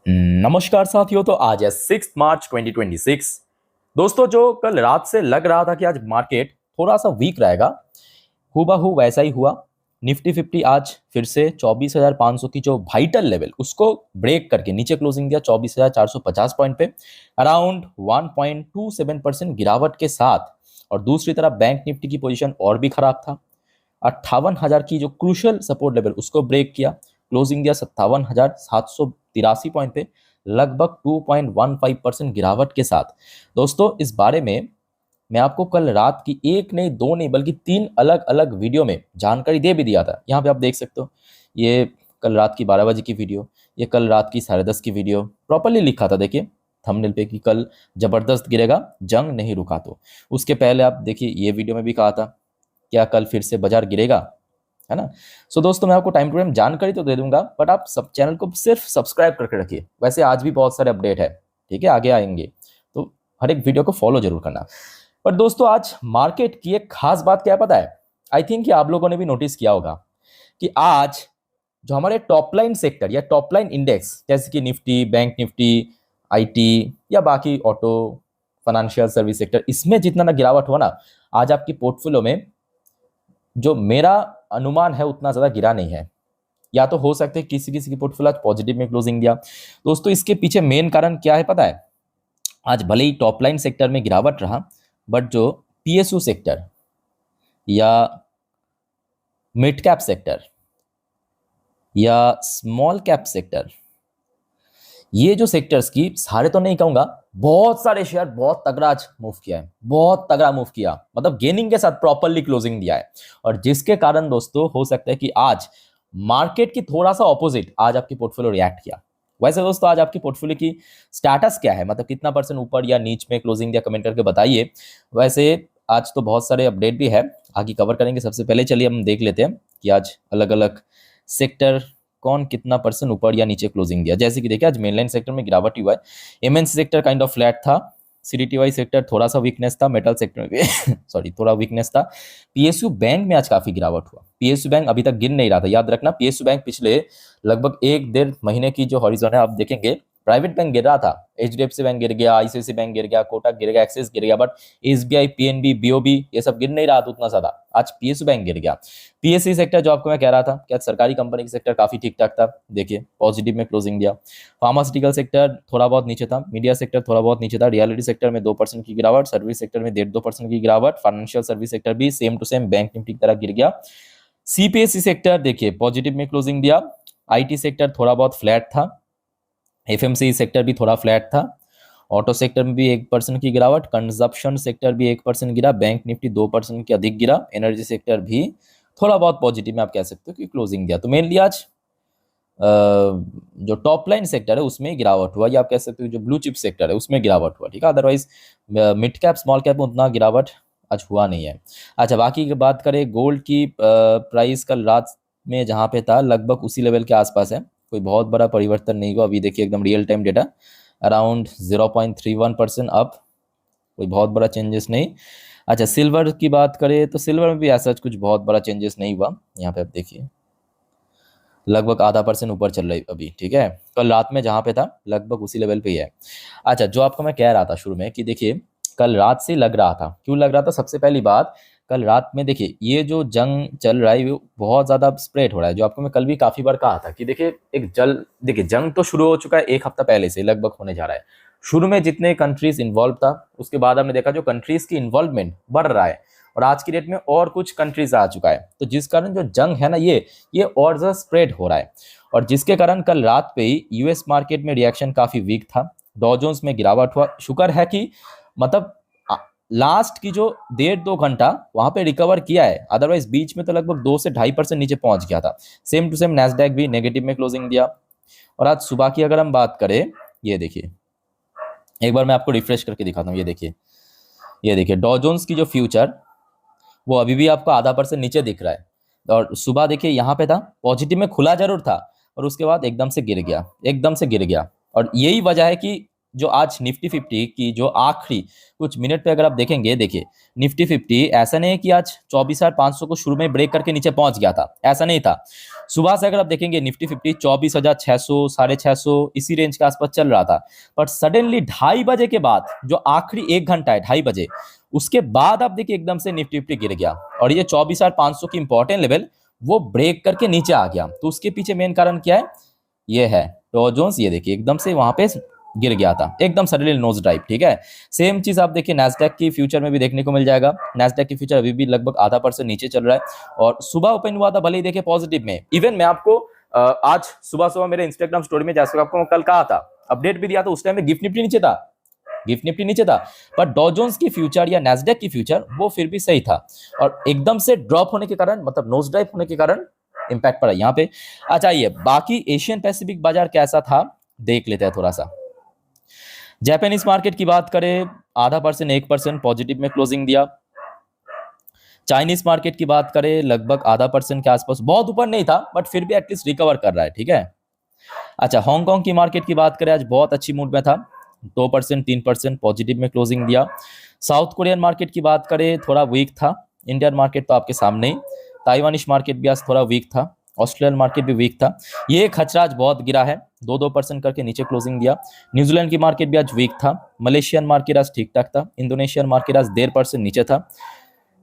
नमस्कार साथियों। तो आज है 6 मार्च 2026। दोस्तों, जो कल रात से लग रहा था कि आज मार्केट थोड़ा सा वीक रहेगा, हूबहू वैसा ही हुआ। निफ्टी 50 आज फिर से 24,500 की जो वाइटल लेवल उसको ब्रेक करके नीचे क्लोजिंग दिया 24,450 पॉइंट पे, अराउंड 1.27% गिरावट के साथ। और दूसरी तरफ बैंक निफ्टी की पोजीशन और भी खराब था। 58,000 की जो क्रूशियल सपोर्ट लेवल उसको ब्रेक किया, क्लोजिंग दिया 57,783 पॉइंट पे, लगभग 2.15% गिरावट के साथ। दोस्तों, इस बारे में मैं आपको कल रात की एक नहीं, दो नहीं, बल्कि तीन अलग अलग वीडियो में जानकारी दे भी दिया था। यहाँ पे आप देख सकते हो, ये कल रात की 12 बजे की वीडियो, ये कल रात की 10:30 की वीडियो, प्रॉपरली लिखा था। देखिए थंबनेल पे कि कल जबरदस्त गिरेगा, जंग नहीं रुका। तो उसके पहले आप देखिए, ये वीडियो में भी कहा था क्या कल फिर से बाजार गिरेगा, है ना। सो दोस्तों, मैं आपको टाइम टू टाइम जानकारी तो दे दूंगा, बट आप सब चैनल को सिर्फ सब्सक्राइब करके रखिए। वैसे आज भी बहुत सारे अपडेट है, ठीक है, आगे आएंगे, तो हर एक वीडियो को फॉलो जरूर करना। पर दोस्तों, आज मार्केट की एक खास बात क्या है पता है? आई थिंक कि आप लोगों ने भी नोटिस किया होगा कि आज जो हमारे टॉप लाइन सेक्टर या टॉप लाइन इंडेक्स, जैसे कि निफ्टी, बैंक निफ्टी, आईटी या बाकी ऑटो, फाइनेंशियल सर्विस सेक्टर, इसमें जितना ना गिरावट हुआ ना, आज आपकी पोर्टफोलियो में जो मेरा अनुमान है उतना ज्यादा गिरा नहीं है। या तो हो सकता है किसी किसी की पोर्टफोलियो आज पॉजिटिव में क्लोजिंग दिया। दोस्तों, इसके पीछे मेन कारण क्या है पता है? आज भले ही टॉप लाइन सेक्टर में गिरावट रहा, बट जो पीएसयू सेक्टर या मिड कैप सेक्टर या स्मॉल कैप सेक्टर, ये जो सेक्टर्स की, सारे तो नहीं कहूंगा, बहुत सारे शेयर बहुत तगड़ा आज मूव किया है, बहुत तगड़ा मूव किया, मतलब गेनिंग के साथ प्रॉपरली क्लोजिंग दिया है। और जिसके कारण दोस्तों हो सकता है कि आज मार्केट की थोड़ा सा ऑपोजिट आज आपकी पोर्टफोलियो रिएक्ट किया। वैसे दोस्तों, आज आपकी पोर्टफोलियो की स्टेटस क्या है, मतलब कितना परसेंट ऊपर या नीच में क्लोजिंग दिया, कमेंट करके बताइए। वैसे आज तो बहुत सारे अपडेट भी है, आगे कवर करेंगे। सबसे पहले चलिए हम देख लेते हैं कि आज अलग अलग सेक्टर कौन कितना परसेंट ऊपर या नीचे क्लोजिंग दिया। जैसे कि देखिए, आज मेनलाइन सेक्टर में गिरावट हुआ है, MNC sector kind of flat था, सीडीटीवाई सेक्टर थोड़ा सा वीकनेस था, मेटल सेक्टर में भी सॉरी थोड़ा वीकनेस था। पीएसयू बैंक में आज काफी गिरावट हुआ। पीएसयू बैंक अभी तक गिर नहीं रहा था, याद रखना। पीएसयू बैंक पिछले लगभग एक डेढ़ महीने की जो हॉरिजॉन है आप देखेंगे, प्राइवेट बैंक गिर रहा था, एचडीएफसी बैंक गिर गया, आईसीआईसी बैंक गिर गया, कोटक गिर गया, एक्सिस गिर गया, बट एसबीआई, पीएनबी, बीओबी ये सब गिर नहीं रहा था उतना ज्यादा। आज पीएसयू बैंक गिर गया। पीएससी सेक्टर जो आपको मैं कह रहा था, क्या सरकारी कंपनी की सेक्टर काफी ठीक ठाक था, देखिए पॉजिटिव में क्लोजिंग दिया। फार्मास्यूटिकल सेक्टर थोड़ा बहुत नीचे था, मीडिया सेक्टर थोड़ा बहुत नीचे था, रियलिटी सेक्टर में 2% की गिरावट, सर्विस सेक्टर में 1.5-2% की गिरावट, फाइनेंशियल सर्विस सेक्टर भी same to same bank Nifty की तरह गिर गया। सीपीएससी सेक्टर देखिए पॉजिटिव में क्लोजिंग दिया। आईटी सेक्टर थोड़ा बहुत फ्लैट था, एफएमसी सेक्टर भी थोड़ा फ्लैट था, ऑटो सेक्टर में भी 1% की गिरावट, कंजप्शन सेक्टर भी 1% गिरा, बैंक निफ्टी 2% के अधिक गिरा, एनर्जी सेक्टर भी थोड़ा बहुत पॉजिटिव में आप कह सकते हो कि क्लोजिंग दिया। तो मेनली आज जो टॉप लाइन सेक्टर है उसमें गिरावट हुआ, या आप कह सकते हो जो ब्लू चिप सेक्टर है उसमें गिरावट हुआ, ठीक है। Otherwise mid cap small cap में उतना गिरावट आज हुआ नहीं है। अच्छा, बाकी की बात करें, गोल्ड की प्राइस कल रात में जहाँ पे था लगभग उसी लेवल के आसपास है, कोई बहुत बड़ा परिवर्तन नहीं हुआ। अभी देखिए एकदम real time data, around 0.31% up, कोई बहुत बड़ा चेंजेस नहीं। अच्छा, सिल्वर की बात करें तो सिल्वर में भी ऐसा कुछ बहुत बड़ा चेंजेस नहीं हुआ। यहाँ पे आप देखिए लगभग ½ % ऊपर चल रही अभी, ठीक है। कल रात में जहाँ पे था लगभग उसी लेवल पे ही है। अच्छा, जो आपको मैं कह रहा था शुरू में कि देखिए कल रात से लग रहा था, क्यों लग रहा था? सबसे पहली बात, कल रात में देखिए ये जो जंग चल रहा है वो बहुत ज्यादा स्प्रेड हो रहा है। जो आपको मैं कल भी काफी बार कहा था कि देखिए देखिए जंग तो शुरू हो चुका है, एक हफ्ता पहले से लगभग होने जा रहा है। शुरू में जितने कंट्रीज इन्वॉल्व था, उसके बाद हमने देखा जो कंट्रीज की इन्वॉल्वमेंट बढ़ रहा है, और आज की डेट में और कुछ कंट्रीज आ चुका है। तो जिस कारण जो जंग है ना, ये और ज्यादा स्प्रेड हो रहा है, और जिसके कारण कल रात पे ही यूएस मार्केट में रिएक्शन काफी वीक था। डॉ जोन्स में गिरावट हुआ, शुक्र है कि मतलब लास्ट की जो 1.5-2 घंटा वहां पे रिकवर किया है, अदरवाइज बीच में तो लगभग 2 से 2.5% नीचे पहुंच गया था। सेम टू सेम नैस्डैक भी नेगेटिव में क्लोजिंग दिया। और आज सुबह की अगर हम बात करें, ये देखिए एक बार मैं आपको रिफ्रेश करके दिखाता हूँ। ये देखिए डॉ जोन्स की जो फ्यूचर, वो अभी भी आपको ½ % नीचे दिख रहा है। और सुबह देखिए यहाँ पे था, पॉजिटिव में खुला जरूर था, और उसके बाद एकदम से गिर गया, एकदम से गिर गया। और यही वजह है कि जो आज निफ्टी 50 की जो आखिरी कुछ मिनट पे अगर आप देखेंगे, देखिए निफ्टी 50 ऐसा नहीं है कि आज 24,500 को शुरू में ब्रेक करके नीचे पहुंच गया था, ऐसा नहीं था। सुबह से अगर आप देखेंगे निफ्टी 50 24,600 650 इसी रेंज के आसपास चल रहा था, बट सडनली 2:30 बजे के बाद जो आखिरी 1 घंटा है 2:30 बजे, उसके बाद आप देखिए एकदम से निफ्टी 50 गिर गया और ये 24,500 की इंपॉर्टेंट लेवल वो ब्रेक करके नीचे आ गया। तो उसके पीछे मेन कारण क्या है? ये है डॉ जोन्स, ये देखिए एकदम से वहां पे गिर गया था, एकदम सडनली नोज ड्राइव। ठीक है, सेम चीज आप देखिए नैस्डैक की फ्यूचर में भी देखने को मिल जाएगा। नैस्डैक की फ्यूचर अभी भी लगभग ½ % नीचे चल रहा है और सुबह ओपन हुआ था भले ही देखिए पॉजिटिव में। इवन मैं आपको आज सुबह सुबह मेरे इंस्टाग्राम स्टोरी में, जैसे आपको कल कहा था, अपडेट भी दिया था, उस टाइम में गिफ्ट निफ्टी नीचे था, गिफ्ट निफ्टी नीचे था, पर डॉ जोन्स की फ्यूचर या नैस्डैक की फ्यूचर वो फिर भी सही था और एकदम से ड्रॉप होने के कारण, मतलब नोज ड्राइव होने के कारण इंपैक्ट पड़ा यहाँ पे। अच्छा, ये बाकी एशियन पैसिफिक बाजार कैसा था देख लेते हैं थोड़ा सा। जापानीज मार्केट की बात करें, ½ % 1% पॉजिटिव में क्लोजिंग दिया। चाइनीज मार्केट की बात करें लगभग ½ % के आसपास, बहुत ऊपर नहीं था बट फिर भी एटलीस्ट रिकवर कर रहा है। ठीक है, अच्छा हांगकांग की मार्केट की बात करें, आज बहुत अच्छी मूड में था, 2% 3% पॉजिटिव में क्लोजिंग दिया। साउथ कोरियन मार्केट की बात करें थोड़ा वीक था। इंडियन मार्केट तो आपके सामने ही। ताइवानिश मार्केट भी आज थोड़ा वीक था। ऑस्ट्रेलियन मार्केट भी वीक था। ये खचरा आज बहुत गिरा है, 2% करके नीचे क्लोजिंग दिया। न्यूजीलैंड की मार्केट भी आज वीक था। मलेशियन मार्केट आज ठीक ठाक था। इंडोनेशियन मार्केट आज 1.5% नीचे था।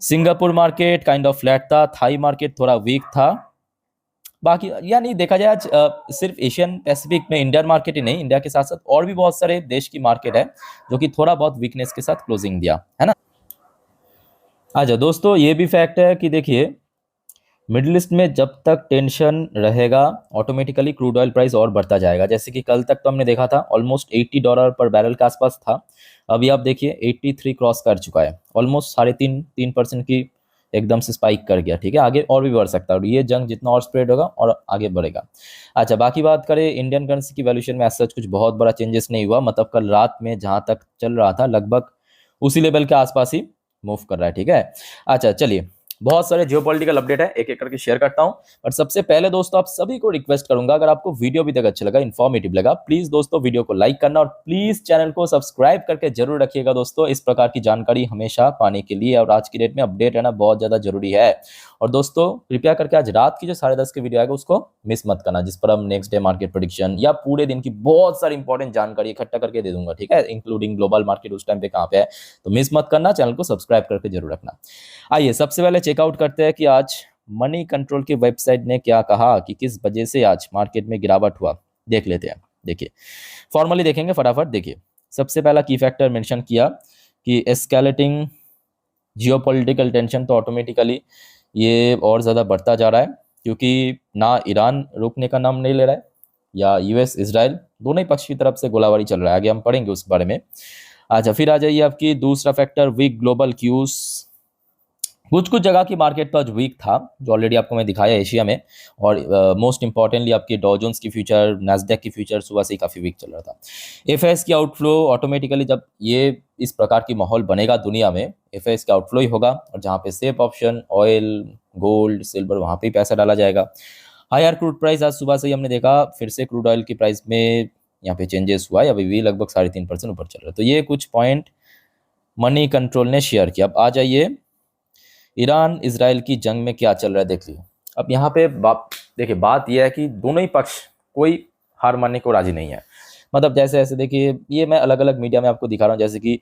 Singapore market kind of flat था। थाई मार्केट थोड़ा वीक था। बाकी यानी देखा जाए आज सिर्फ एशियन पैसिफिक में इंडियन मार्केट ही नहीं, इंडिया के साथ साथ और भी बहुत सारे देश की मार्केट है जो कि थोड़ा बहुत वीकनेस के साथ क्लोजिंग दिया है ना। अच्छा दोस्तों, ये भी फैक्ट है कि देखिए मिडिल ईस्ट में जब तक टेंशन रहेगा ऑटोमेटिकली क्रूड ऑयल प्राइस और बढ़ता जाएगा। जैसे कि कल तक तो हमने देखा था ऑलमोस्ट $80 पर बैरल के आसपास था, अभी आप देखिए 83 क्रॉस कर चुका है, ऑलमोस्ट 3.5% की एकदम से स्पाइक कर गया। ठीक है, आगे और भी बढ़ सकता है और ये जंग जितना और स्प्रेड होगा और आगे बढ़ेगा। अच्छा, बाकी बात करें इंडियन करेंसी की वैल्यूएशन में ऐसा कुछ बहुत बड़ा चेंजेस नहीं हुआ, मतलब कल रात में जहां तक चल रहा था लगभग उसी लेवल के आसपास ही मूव कर रहा है। ठीक है, अच्छा चलिए, बहुत सारे जियोपॉलिटिकल अपडेट है, एक एक करके शेयर करता हूं। और सबसे पहले दोस्तों आप सभी को रिक्वेस्ट करूंगा, अगर आपको वीडियो भी तक अच्छा लगा, इन्फॉर्मेटिव लगा, प्लीज दोस्तों वीडियो को लाइक करना और प्लीज चैनल को सब्सक्राइब करके जरूर रखिएगा दोस्तों, इस प्रकार की जानकारी हमेशा पाने के लिए। और आज की डेट में अपडेट रहना बहुत ज्यादा जरूरी है। और दोस्तों कृपया करके आज रात की जो 10:30 की वीडियो आएगा उसको मिस मत करना, जिस पर हम नेक्स्ट डे मार्केट प्रेडिक्शन या पूरे दिन की बहुत सारी इंपॉर्टेंट जानकारी इकट्ठा करके दे दूंगा। ठीक है, इंक्लूडिंग ग्लोबल मार्केट उस टाइम पे कहाँ पे है, तो मिस मत करना, चैनल को सब्सक्राइब करके जरूर रखना। आइए सबसे पहले चेकआउट करते हैं कि आज मनी कंट्रोल की वेबसाइट ने क्या कहा कि किस वजह से आज मार्केट में गिरावट हुआ, देख लेते हैं। देखिए फॉर्मली देखेंगे फटाफट। देखिए सबसे पहला की फैक्टर मेंशन किया कि एस्केलेटिंग जियोपॉलिटिकल टेंशन, तो ऑटोमेटिकली ये और ज़्यादा बढ़ता जा रहा है क्योंकि ना ईरान रुकने का नाम नहीं ले रहा है या यूएस इजराइल, दोनों ही पक्ष की तरफ से गोलाबारी चल रहा है, आगे हम पढ़ेंगे उस बारे में। अच्छा फिर आ जाइए आपकी दूसरा फैक्टर, वीक ग्लोबल क्यूज। कुछ जगह की मार्केट पर वीक था जो ऑलरेडी आपको मैं दिखाया एशिया में, और मोस्ट इंपॉर्टेंटली आपकी डॉ जोन्स की फ्यूचर, नैस्डैक की फ्यूचर सुबह से ही काफ़ी वीक चल रहा था। एफएस की आउटफ्लो, ऑटोमेटिकली जब ये इस प्रकार की माहौल बनेगा दुनिया में, एफएस का आउटफ्लो ही होगा और जहाँ पे safe option oil, gold, silver, वहाँ पे ही पैसा डाला जाएगा। हायर क्रूड प्राइस, आज सुबह से ही हमने देखा फिर से क्रूड ऑयल की प्राइस में यहाँ पे चेंजेस हुआ है, अभी भी लगभग 3.5% ऊपर चल रहा है। तो ये कुछ पॉइंट मनी कंट्रोल ने शेयर किया। अब आ जाइए ईरान इजराइल की जंग में क्या चल रहा है देख लीजिए। अब यहाँ पे देखिए बात यह है कि दोनों ही पक्ष कोई हार मानने को राजी नहीं है। मतलब जैसे ऐसे देखिए, ये मैं अलग अलग मीडिया में आपको दिखा रहा हूँ, जैसे कि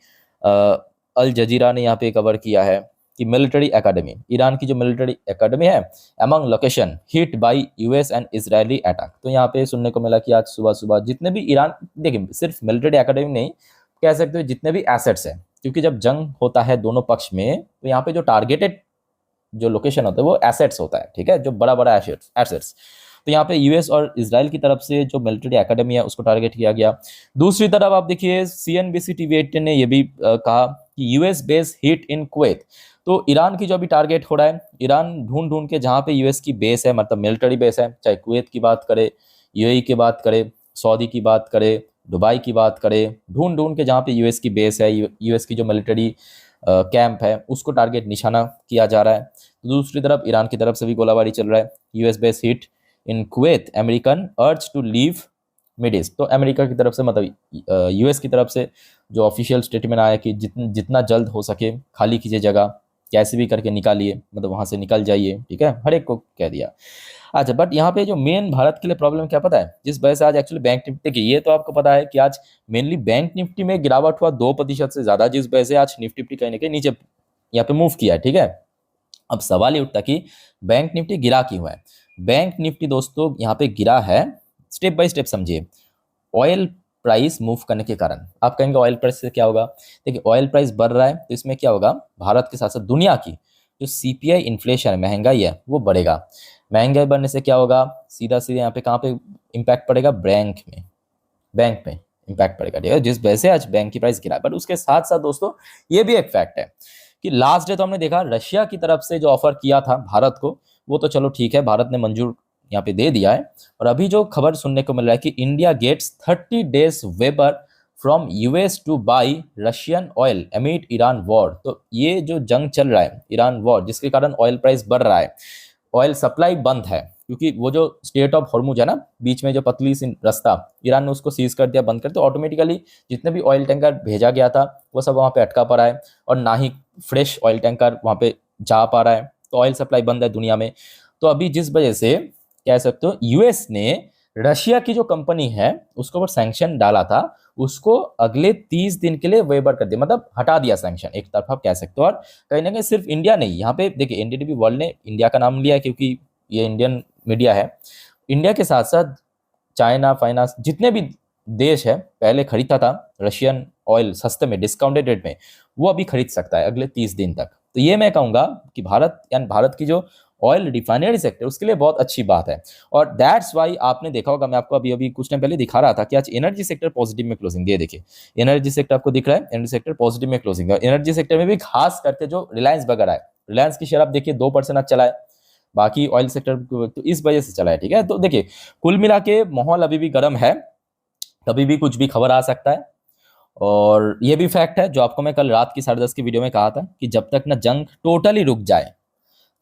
अल जजीरा ने यहाँ पे कवर किया है कि मिलिट्री एकेडमी, ईरान की जो मिलिट्री एकेडमी है, among location hit by US and Israeli attack. तो यहाँ पे सुनने को मिला कि आज सुबह सुबह जितने भी ईरान, देखिए सिर्फ मिलिट्री एकेडमी नहीं कह सकते हो, जितने भी एसेट्स हैं, क्योंकि जब जंग होता है दोनों पक्ष में तो यहाँ पे जो टारगेटेड जो लोकेशन होता है वो एसेट्स होता है। ठीक है, जो बड़ा बड़ा एसेट्स, तो यहाँ पे यूएस और इजराइल की तरफ से जो मिलिट्री एकेडमी है उसको टारगेट किया गया। दूसरी तरफ आप देखिए सीएनबीसी टीवी 18 ने ये भी कहा कि US base hit in Kuwait. तो ईरान की जो अभी टारगेट हो रहा है, ईरान ढूंढ ढूंढ के जहाँ पे यूएस की बेस है, मतलब मिलिट्री बेस है, चाहे कुवैत की बात करे, यूएई की बात करे, सऊदी की बात करे, दुबई की बात करें, ढूंढ ढूंढ के जहाँ पे यूएस की बेस है, यूएस की जो मिलिट्री कैंप है उसको टारगेट निशाना किया जा रहा है। तो दूसरी तरफ ईरान की तरफ से भी गोलाबारी चल रहा है। US base hit in Kuwait, American urge to leave mid east. तो अमेरिका की तरफ से, मतलब यूएस की तरफ से जो ऑफिशियल स्टेटमेंट आया कि जितना जल्द हो सके खाली कीजिए जगह, कैसे भी करके निकालिए, मतलब वहां से निकल जाइए, ठीक है, हर एक को कह दिया। अच्छा, बट यहाँ पे जो मेन भारत के लिए प्रॉब्लम क्या पता है, जिस वजह से आज एक्चुअली बैंक निफ्टी की, ये तो आपको पता है कि आज मेनली बैंक निफ्टी में गिरावट हुआ 2% से ज्यादा, जिस वजह से आज निफ्टी कहीं ना कहीं नीचे यहाँ पे मूव किया है, ठीक है। अब सवाल ये उठता कि बैंक निफ्टी गिरा क्यों है। बैंक निफ्टी दोस्तों यहाँ पे गिरा है, स्टेप बाय स्टेप समझिए। ऑयल प्राइस मूव करने के कारण। आप कहेंगे ऑयल प्राइस से क्या होगा, देखिए ऑयल प्राइस बढ़ रहा है तो इसमें क्या होगा, भारत के साथ साथ दुनिया की जो सीपीआई इन्फ्लेशन है, महंगाई है, वो बढ़ेगा। महंगाई बढ़ने से क्या होगा, सीधा सीधा यहाँ पे कहाँ पे इम्पैक्ट पड़ेगा, बैंक में इम्पैक्ट पड़ेगा, ठीक है, जिस वजह से आज बैंक की प्राइस गिरा। बट उसके साथ साथ दोस्तों ये भी एक फैक्ट है कि लास्ट डे तो हमने देखा रशिया की तरफ से जो ऑफर किया था भारत को, वो तो चलो ठीक है, भारत ने मंजूर यहाँ पे दे दिया है। और अभी जो खबर सुनने को मिल रहा है कि India gets 30 days waiver from US to buy Russian oil amid Iran war. तो ये जो जंग चल रहा है ईरान वॉर, जिसके कारण ऑयल प्राइस बढ़ रहा है, ऑयल सप्लाई बंद है, क्योंकि वो जो स्टेट ऑफ हॉर्मुज है ना, बीच में जो पतली सी रास्ता, ईरान ने उसको सीज कर दिया, बंद कर दिया, तो ऑटोमेटिकली जितने भी ऑयल टैंकर भेजा गया था वो सब वहाँ पे अटका पड़ा है, और ना ही फ्रेश ऑयल टैंकर वहाँ पे जा पा रहा है, तो ऑयल सप्लाई बंद है दुनिया में। तो अभी जिस वजह से कह सकते हो यूएस ने रशिया की जो कंपनी है उसको ऊपर सैंक्शन डाला था, उसको अगले 30 दिन के लिए वेबर कर दिया, मतलब हटा दिया सैंक्शन, एक तरफ आप कह सकते हो। और कहीं ना कहीं सिर्फ इंडिया नहीं, यहाँ पे देखिए एनडीटीवी वर्ल्ड ने इंडिया का नाम लिया है क्योंकि ये इंडियन मीडिया है। इंडिया के साथ साथ चाइना, फाइनांस, जितने भी देश है पहले खरीदता था रशियन ऑयल सस्ते में, डिस्काउंटेड रेट में, वो अभी खरीद सकता है अगले 30 दिन तक। तो ये मैं कहूंगा कि भारत यानी भारत की जो ऑयल रिफाइनरी सेक्टर, उसके लिए बहुत अच्छी बात है। और दैट्स वाई आपने देखा होगा, मैं आपको अभी अभी कुछ टाइम पहले दिखा रहा था कि आज एनर्जी सेक्टर पॉजिटिव में क्लोजिंग दिए, देखिए एनर्जी सेक्टर आपको दिख रहा है, एनर्जी सेक्टर पॉजिटिव में क्लोजिंग है। एनर्जी सेक्टर में भी खास करके जो रिलायंस वगैरह है, रिलायंस की शेयर आप देखिए 2% आज चला है, बाकी ऑयल सेक्टर तो इस वजह से चला है, ठीक है। तो देखिए कुल मिला के माहौल अभी भी गर्म है, कभी भी कुछ भी खबर आ सकता है। और ये भी फैक्ट है जो आपको मैं कल रात की 10:30 की वीडियो में कहा था कि जब तक ना जंग टोटली रुक जाए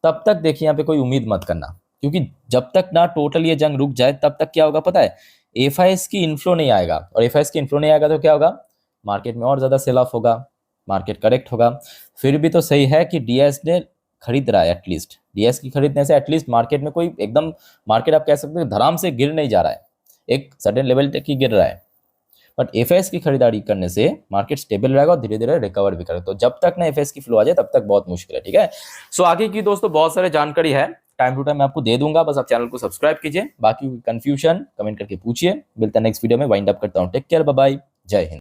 तब तक देखिए यहाँ पे कोई उम्मीद मत करना, क्योंकि जब तक ना टोटल ये जंग रुक जाए तब तक क्या होगा पता है, एफआईएस की इन्फ्लो नहीं आएगा, और एफआईएस की इन्फ्लो नहीं आएगा तो क्या होगा, मार्केट में और ज्यादा सेल ऑफ होगा, मार्केट करेक्ट होगा। फिर भी तो सही है कि डीएस ने खरीद रहा है, एटलीस्ट डीएस की खरीदने से एटलीस्ट मार्केट में कोई एकदम, मार्केट आप कह सकते हैं धड़ाम से गिर नहीं जा रहा है, एक सर्टेन लेवल तक ही गिर रहा है। बट एफएस की खरीदारी करने से मार्केट स्टेबल रहेगा और धीरे धीरे रिकवर भी करेगा। तो जब तक ना एफएस की फ्लो आ जाए तब तक बहुत मुश्किल है, ठीक है। सो आगे की दोस्तों बहुत सारे जानकारी है, टाइम टू टाइम मैं आपको दे दूंगा, बस आप चैनल को सब्सक्राइब कीजिए, बाकी कंफ्यूजन कमेंट करके पूछिए। मिलता है नेक्स्ट वीडियो में, वाइंड अप करता हूँ, टेक केयर, बाय बाय, जय हिंद।